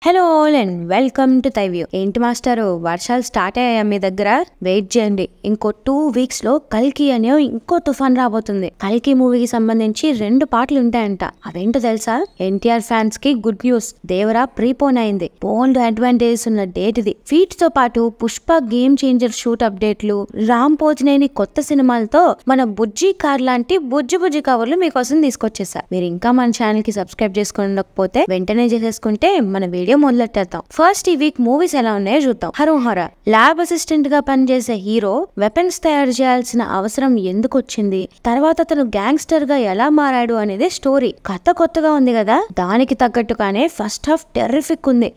Hello all and welcome to Thyview. ఏంటి మాస్టారు వర్షాలు స్టార్ట్ అయ్యాయా మీ దగ్గర? వెయిట్ చేయండి, ఇంకో 2 weeks లో కల్కి అనే ఇంకో తుఫాన్ రాబోతుంది. కల్కి మూవీకి సంబంధించి 2 పాటలు ఉంటాయంట. అవేంటో తెలుసా? ఎన్టీఆర్ ఫ్యాన్స్ కి గుడ్ న్యూస్, దేవరా ప్రీపోన్ అయింది. బోల్డ్ అడ్వాంటేజ్ ఉన్న డేట్ ఇది. ఫీట్ తో పాటు పుష్ప గేమ్ చేంజర్ షూట్ అప్డేట్లు, రామ్ పోతినేని కొత్త సినిమాలతో మన బుజ్జి కార్ లాంటి బుజ్జి కవర్లు మీకోసం తీసుకొచ్చేసా. మీరు ఇంకా మన ఛానల్ కి సబ్స్క్రైబ్ చేసుకోకపోతే వెంటనే చేసేసుకుంటే మన వీడియో మొదలెట్టేద్దాం. ఫస్ట్ ఈ వీక్ మూవీస్ ఎలా ఉన్నాయో చూద్దాం. హరోహర ల్యాబ్ అసిస్టెంట్ గా పనిచేసే హీరో వెపన్స్ తయారు చేయాల్సిన అవసరం ఎందుకు వచ్చింది, తర్వాత అతను గ్యాంగ్స్టర్ గా ఎలా మారాడు అనేది స్టోరీ. కథ కొత్తగా ఉంది కదా, దానికి తగ్గట్టుగానే ఫస్ట్ హాఫ్ టెర్రిఫిక్ ఉంది.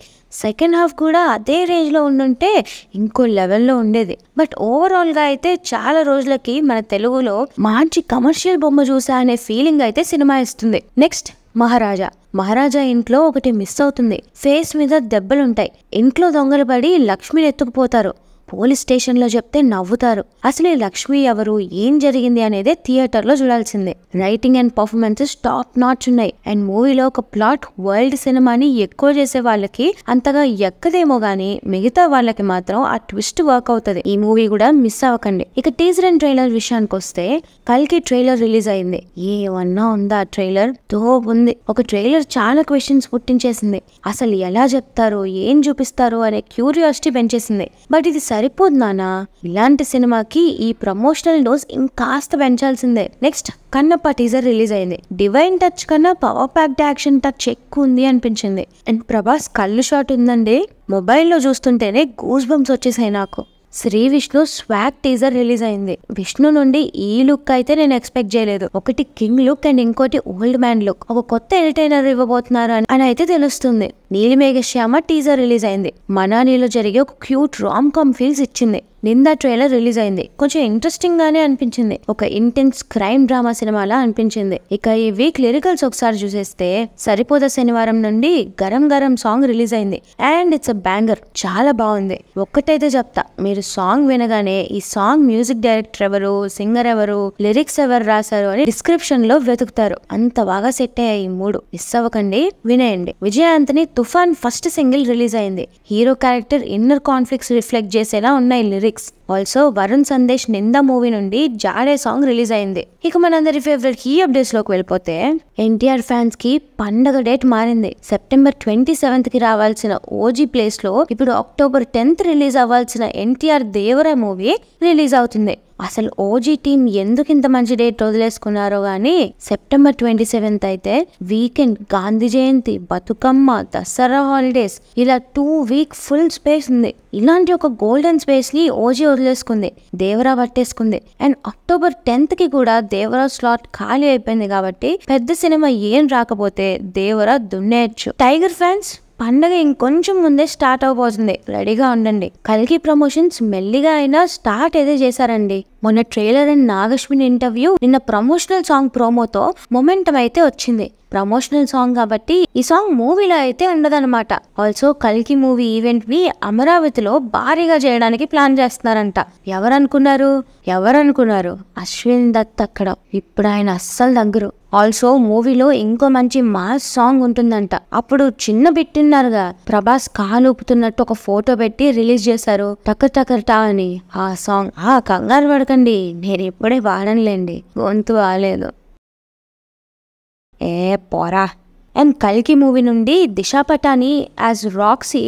సెకండ్ హాఫ్ కూడా అదే రేంజ్ లో ఉండుంటే ఇంకో లెవెల్లో ఉండేది. బట్ ఓవరాల్ గా అయితే చాలా రోజులకి మన తెలుగులో మంచి కమర్షియల్ బొమ్మ చూసా అనే ఫీలింగ్ అయితే సినిమా ఇస్తుంది. నెక్స్ట్ మహారాజా ఇంట్లో ఒకటి మిస్ అవుతుంది. ఫేస్ మీద దెబ్బలుంటాయి. ఇంట్లో దొంగలు పడి లక్ష్మిని ఎత్తుకుపోతారు. పోలీస్ స్టేషన్ లో చెప్తే నవ్వుతారు. అసలు ఈ లక్ష్మి ఎవరు, ఏం జరిగింది అనేది థియేటర్ లో చూడాల్సిందే. Writing and performances top notch ఉన్నాయి. అండ్ మూవీలో ఒక ప్లాట్ వరల్డ్ సినిమాని ఎక్కువ చేసే వాళ్ళకి అంతగా ఎక్కదేమో గానీ మిగతా వాళ్ళకి మాత్రం ఆ ట్విస్ట్ వర్క్ అవుతుంది. ఈ మూవీ కూడా మిస్ అవ్వకండి. ఇక టీజర్ అండ్ ట్రైలర్ విషయానికి వస్తే కల్కి ట్రైలర్ రిలీజ్ అయింది. ఏమన్నా ఉందా ట్రైలర్? తోపు ఉంది. ఒక ట్రైలర్ చాలా క్వశ్చన్స్ పుట్టించేసింది. అసలు ఎలా చెప్తారు, ఏం చూపిస్తారు అనే క్యూరియాసిటీ పెంచేసింది. బట్ ఇది సరిపోతున్నానా? ఇలాంటి సినిమాకి ఈ ప్రమోషనల్ డోస్ ఇంకాస్త పెంచాల్సిందే. నెక్స్ట్ కన్నప్ప టీజర్ రిలీజ్ అయింది. డివైన్ టచ్ కన్నా పవర్ ప్యాక్డ్ యాక్షన్ టచ్ ఎక్కువ ఉంది అనిపించింది. అండ్ ప్రభాస్ కళ్ళు షాట్ ఉందండి. మొబైల్లో చూస్తుంటేనే గూస్ బంప్స్ వచ్చేసాయి నాకు. Sree Vishnu swag teaser release అయింది. విష్ణు నుండి ఈ లుక్ అయితే నేను ఎక్స్పెక్ట్ చేయలేదు. ఒకటి కింగ్ లుక్ అండ్ ఇంకోటి ఓల్డ్ మ్యాన్ లుక్. ఒక కొత్త ఎంటర్టైనర్ ఇవ్వబోతున్నారు అని అయితే తెలుస్తుంది. నీలిమేఘశ్యామ టీజర్ రిలీజ్ అయింది. మనాలిలో జరిగే ఒక క్యూట్ రామ్ కామ్ ఫీల్స్ ఇచ్చింది. నిందా ట్రైలర్ రిలీజ్ అయింది. కొంచెం ఇంట్రెస్టింగ్ గానే అనిపించింది. ఒక ఇంటెన్స్ క్రైమ్ డ్రామా సినిమాలా అనిపించింది. ఇక ఈ వీక్ లిరికల్స్ ఒకసారి చూసేస్తే సరిపోద శనివారం నుండి గరం గరం సాంగ్ రిలీజ్ అయింది. అండ్ ఇట్స్ అ బ్యాంగర్, చాలా బాగుంది. ఒక్కటైతే చెప్తా, మీరు సాంగ్ వినగానే ఈ సాంగ్ మ్యూజిక్ డైరెక్టర్ ఎవరు, సింగర్ ఎవరు, లిరిక్స్ ఎవరు రాశారు అని డిస్క్రిప్షన్ లో వెతుకుతారు. అంత బాగా సెట్ అయ్యాయి ఈ 3. మిస్ అవ్వకండి, వినేయండి. Vijay Antony Toofan first single release అయింది. Hero character inner conflicts reflect చేసేలా ఉన్నాయి lyrics. Also Varun Sandesh Nindha movie నుండి జాడే సాంగ్ రిలీజ్ అయింది. ఇక మనందరి ఫేవరెట్ ఈ అప్డేట్స్ లోకి వెళ్ళిపోతే ఎన్టీఆర్ ఫ్యాన్స్ కి పండగ డేట్ మారింది. సెప్టెంబర్ 27th కి రావాల్సిన ఓజీ ప్లేస్ లో ఇప్పుడు October 10th రిలీజ్ అవ్వాల్సిన ఎన్టీఆర్ దేవరా మూవీ రిలీజ్ అవుతుంది. అసలు ఓజీ టీం ఎందుకు ఇంత మంచి డేట్ వదిలేసుకున్నారో గానీ September 27th అయితే వీకెండ్, గాంధీ జయంతి, బతుకమ్మ, దసరా హాలిడేస్ ఇలా 2 week ఫుల్ స్పేస్ ఉంది. ఇలాంటి ఒక గోల్డెన్ స్పేస్ ని ఓజీ వదిలేసుకుంది, దేవరా పట్టేసుకుంది. అండ్ October 10th కి కూడా దేవరా స్లాట్ ఖాళీ అయిపోయింది కాబట్టి పెద్ద సినిమా ఏం రాకపోతే దేవరా దున్నేయచ్చు. టైగర్ ఫ్యాన్స్, పండగ ఇంకొంచెం ముందే స్టార్ట్ అవబోతుంది, రెడీగా ఉండండి. కల్కి ప్రమోషన్స్ మెల్లిగా అయినా స్టార్ట్ అయితే చేశారండి. మొన్న ట్రైలర్ అండ్ నాగశ్విన్ ఇంటర్వ్యూ, నిన్న ప్రమోషనల్ సాంగ్ ప్రోమోతో మొమెంటం అయితే వచ్చింది. ప్రమోషనల్ సాంగ్ కాబట్టి ఈ సాంగ్ మూవీలో అయితే ఉండదన్నమాట. ఆల్సో కల్కి మూవీ ఈవెంట్ ని అమరావతిలో భారీగా చేయడానికి ప్లాన్ చేస్తున్నారంట. ఎవరనుకున్నారు? అశ్విన్ దత్ అక్కడ. ఇప్పుడు ఆయన అస్సలు దగ్గరు. ఆల్సో మూవీలో ఇంకో మంచి మాస్ సాంగ్ ఉంటుందంట. అప్పుడు చిన్న బిట్టున్నారుగా, ప్రభాస్ కాలు ఊపుతున్నట్టు ఒక ఫోటో పెట్టి రిలీజ్ చేశారు, టకటకటా అని. ఆ సాంగ్ కంగారు పడకండి, నేను ఇప్పుడే వాడనులేండి, గొంతు బాలేదు. పోరా. అండ్ కల్కి మూవీ నుండి Disha Patani as Roxie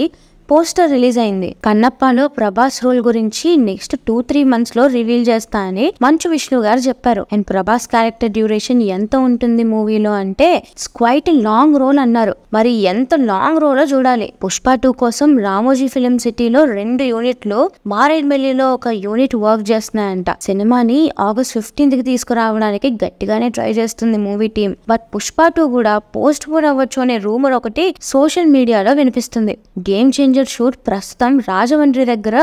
poster release అయింది. కన్నప్పలో ప్రభాస్ రోల్ గురించి నెక్స్ట్ 2-3 months లో రివీల్ చేస్తా అని మంచు విష్ణు గారు చెప్పారు. అండ్ ప్రభాస్ క్యారెక్టర్ డ్యూరేషన్ ఎంత ఉంటుంది మూవీలో అంటే క్వైట్ లాంగ్ రోల్ అన్నారు. మరి ఎంత లాంగ్ రోలో చూడాలి. పుష్ప 2 కోసం రామోజీ ఫిలిం సిటీలో 2 యూనిట్లు, మారేడ్మిల్లిలో ఒక యూనిట్ వర్క్ చేస్తున్నాయంట. సినిమాని August 15th కి తీసుకురావడానికి గట్టిగానే ట్రై చేస్తుంది మూవీ టీం. బట్ పుష్ప 2 కూడా పోస్ట్ పోన్ అవ్వచ్చు అనే రూమర్ ఒకటి సోషల్ మీడియాలో వినిపిస్తుంది. గేమ్ చేంజర్ షూట్ ప్రస్తుతం రాజమండ్రి దగ్గర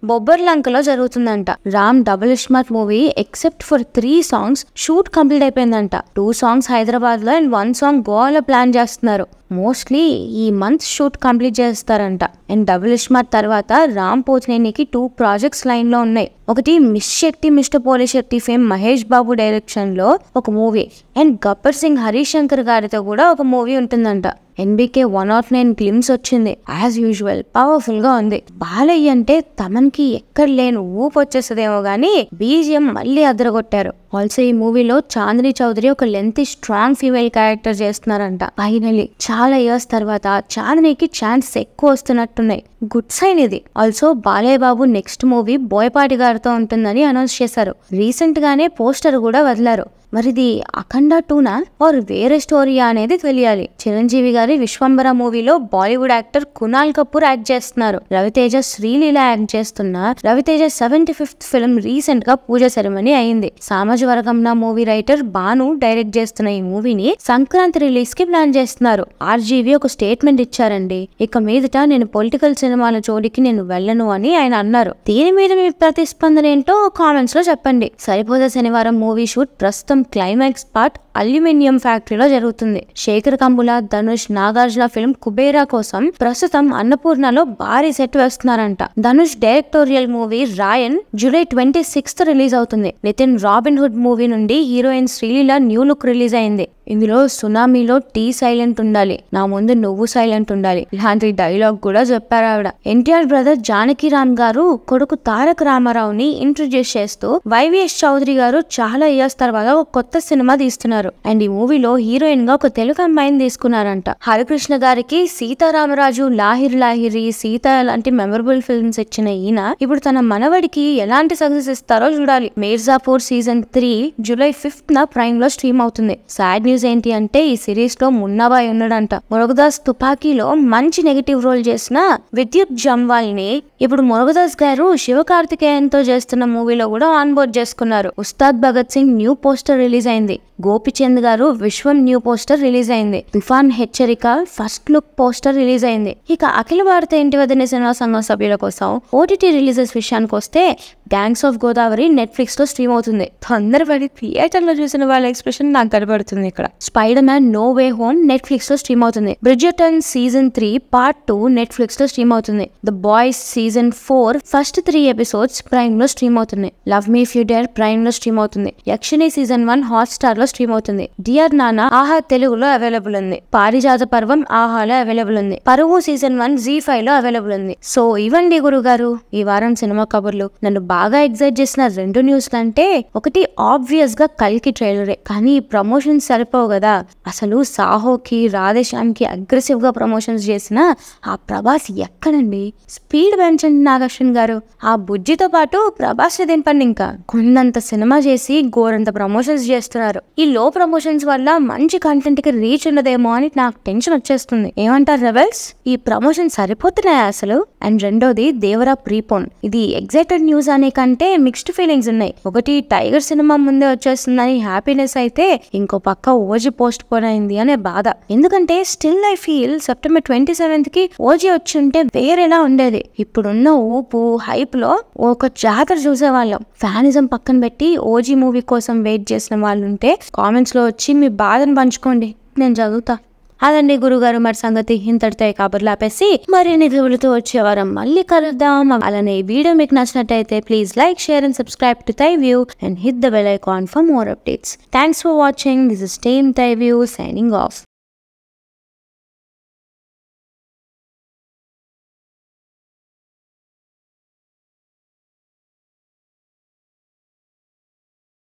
బొబ్బర్లంకలో జరుగుతుందంట. Ram double smart movie except for 3 songs shoot complete అయిపోయిందంట. 2 songs హైదరాబాద్ లో అండ్ 1 song గోవాలో ప్లాన్ చేస్తున్నారు. మోస్ట్లీ ఈ మంత్ షూట్ కంప్లీట్ చేస్తారంట. అండ్ డబుల్ స్మార్ట్ తర్వాత రామ్ పోతినేనికి 2 projects లైన్ లో ఉన్నాయి. ఒకటి miss Shetty mister Polishetty fame Mahesh Babu direction లో ఒక మూవీ, అండ్ గబ్బర్ సింగ్ హరీష్ శంకర్ గారితో కూడా ఒక మూవీ ఉంటుందంట. NBK 109 గ్లిమ్స్ వచ్చింది. యాజ్ యూజువల్ పవర్ఫుల్ గా ఉంది. బాలయ్య అంటే తమన్కి ఎక్కడ లేని ఊపు వచ్చేస్తుందేమో గానీ BGM మళ్ళీ అదరగొట్టారు. ఆల్సో ఈ మూవీలో చాందిని చౌదరి ఒక లెంతీ స్ట్రాంగ్ ఫీమేల్ క్యారెక్టర్ చేస్తున్నారంట. ఫైనలీ చాలా ఇయర్స్ తర్వాత చాందినికి ఛాన్స్ ఎక్కువ వస్తున్నట్టున్నాయి. గుడ్ సైన్ ఇది. Also Balayya Babu next movie Boyapati గారితో ఉంటుందని అనౌన్స్ చేశారు. రీసెంట్ గానే పోస్టర్ కూడా వదిలారు. మరిది అఖండ 2నా ఆర్ వేరే స్టోరీయా అనేది తెలియాలి. చిరంజీవి గారి విశ్వంబర మూవీలో బాలీవుడ్ యాక్టర్ కునాల్ కపూర్ యాక్ట్ చేస్తున్నారు. రవితేజ శ్రీలీల యాక్ట్ చేస్తున్నారు. రవితేజ 75th ఫిల్మ్ రీసెంట్ గా పూజ సెరమనీ అయింది. సామాజిక వర్గంన మూవీ రైటర్ బాను డైరెక్ట్ చేస్తున్న ఈ మూవీని సంక్రాంతి రిలీజ్ కి ప్లాన్ చేస్తున్నారు. RGV ఒక స్టేట్మెంట్ ఇచ్చారండి. ఇక మీదట నేను పొలిటికల్ సినిమాల జోడికి నేను వెళ్ళను అని ఆయన అన్నారు. దీని మీద మీ ప్రతిస్పందన ఏంటో కామెంట్స్ లో చెప్పండి. సరిపోదా శనివారం మూవీ షూట్ ప్రస్తుతం క్లైమాక్స్ పార్ట్ అల్యూమినియం ఫ్యాక్టరీలో జరుగుతుంది. శేఖర్ కంబుల, ధనుష్, నాగార్జున ఫిల్మ్ కుబేరా కోసం ప్రస్తుతం అన్నపూర్ణలో భారీ సెట్ వేస్తున్నారంట. ధనుష్ డైరెక్టోరియల్ మూవీ రాయన్ జూలై 26th రిలీజ్ అవుతుంది. నితిన్ రాబిన్ హుడ్ మూవీ నుండి heroine Sreeleela new look release అయింది. ఇందులో సునామీలో టీ సైలెంట్ ఉండాలి, నా ముందు నువ్వు సైలెంట్ ఉండాలి ఇలాంటి డైలాగ్ కూడా చెప్పారు ఆవిడ. ఎన్టీఆర్ బ్రదర్ జానకిరామ్ గారు కొడుకు తారక రామారావుని ఇంట్రొడ్యూస్ చేస్తూ YVS చౌదరి గారు చాలా ఇయర్స్ తర్వాత ఒక కొత్త సినిమా తీస్తున్నారు. అండ్ ఈ మూవీలో హీరోయిన్ గా ఒక తెలుగు అమ్మాయిని తీసుకున్నారంట. హరికృష్ణ గారికి సీతారామరాజు, లాహిరి లాహిరి, సీత లాంటి మెమరబుల్ ఫిల్మ్స్ ఇచ్చిన ఈయన ఇప్పుడు తన మనవడికి ఎలాంటి సక్సెస్ ఇస్తారో చూడాలి. Mirzapur season 3 July 5th prime లో స్ట్రీమ్ అవుతుంది. సాడ్ న్యూస్ ఏంటి అంటే ఈ సిరీస్ లో మున్నాబాయ్ ఉన్నాడంట. మురుగదాస్ తుపాకీలో మంచి నెగటివ్ రోల్ చేసిన విద్యుత్ జంవాల్ ని ఇప్పుడు మురుగదాస్ గారు శివకార్తికేయన్ తో చేస్తున్న మూవీలో కూడా ఆన్ బోర్డ్ చేసుకున్నారు. Ustaad Bhagat Singh new poster release అయింది. గోపిచంద్ గారు విశ్వం న్యూ పోస్టర్ రిలీజ్ అయింది. తుఫాన్ హెచ్చరిక ఫస్ట్ లుక్ పోస్టర్ రిలీజ్ అయింది. ఇక అఖిల భారత ఇంటి వద్దనే సినిమా సంఘం సభ్యుల కోసం OTT రిలీజెస్ విషయానికి వస్తే గ్యాంగ్స్ ఆఫ్ గోదావరి నెట్ఫ్లిక్స్ లో స్ట్రీమ్ అవుతుంది. తొందరపడి థియేటర్ లో చూసిన వాళ్ళ ఎక్స్ప్రెషన్ నాకు కనబడుతుంది ఇక్కడ. Spider Man no way home Netflix లో స్ట్రీమ్ అవుతుంది. బ్రిడ్జర్టన్ సీజన్ 3 పార్ట్ 2 నెట్ఫ్లిక్స్ లో స్ట్రీమ్ అవుతుంది. The boys season 4 first 3 episodes Prime లో స్ట్రీమ్ అవుతుంది. Love me if you dare Prime లో స్ట్రీమ్ అవుతుంది. యక్షిని సీజన్ 1 హాట్ స్టార్ లో స్ట్రీమ్ అవుతుంది. డియర్ నానా ఆహా తెలుగులో అవైలబుల్ ఉంది. పారిజాత పర్వం ఆహాలో అవైలబుల్ ఉంది. పరువు సీజన్ 1 ZEE5 లో అవైలబుల్ ఉంది. సో ఇవ్వండి గురుగారు ఈ వారం సినిమా కబుర్లు. నన్ను బాగా ఎగ్జైట్ చేసిన 2 న్యూస్ అంటే ఒకటి ఆబ్వియస్ గా కల్కి ట్రైలరే, కానీ ఈ ప్రమోషన్స్ సరిపోవు కదా. అసలు సాహోకి, రాధేశ్యామ్కి అగ్రెసివ్ గా ప్రమోషన్స్ చేసిన ఆ ప్రభాస్ ఎక్కడండి. స్పీడ్ పెంచండి నాగార్జున గారు. ఆ బుజ్జితో పాటు ప్రభాస్ దింపండి. ఇంకా కొండంత సినిమా చేసి గోరంత ప్రమోషన్స్ చేస్తున్నారు. ఈ లో ప్రమోషన్స్ వల్ల మంచి కంటెంట్ కి రీచ్ ఉన్నదేమో అని నాకు టెన్షన్ వచ్చేస్తుంది. ఏమంటారు రెబెల్స్? ఈ ప్రమోషన్ సరిపోతున్నాయా అసలు? అండ్ రెండోది దేవరా ప్రీపోన్. ఇది ఎగ్జైటెడ్ న్యూస్ అనే కంటే మిక్స్డ్ ఫీలింగ్స్ ఉన్నాయి. ఒకటి టైగర్ సినిమా ముందే వచ్చేస్తుందని హ్యాపీనెస్ అయితే, ఇంకో పక్క ఓజీ పోస్ట్ పోన్ అయింది అనే బాధ. ఎందుకంటే still I feel September 27th కి ఓజీ వచ్చి ఉంటే వేరేలా ఉండేది. ఇప్పుడున్న ఊపు హైప్ లో ఒక జాతర చూసేవాళ్ళం. ఫ్యానిజం పక్కన పెట్టి ఓజీ మూవీ కోసం వెయిట్ చేసిన వాళ్ళు ఉంటే కామెంట్స్ లో వచ్చి మీ బాధను పంచుకోండి, నేను చదువుతా. అదండి గురుగారు మరి సంగతి. ఇంతటితో కబుర్లు ఆపేసి మరిన్ని రివ్యూలతో వచ్చే వారం మళ్ళీ కలుద్దాం. అలానే ఈ వీడియో మీకు నచ్చినట్టయితే please like, share and subscribe to Thai View and hit the bell icon for more updates. Thanks for watching. This is Team Thai View signing off.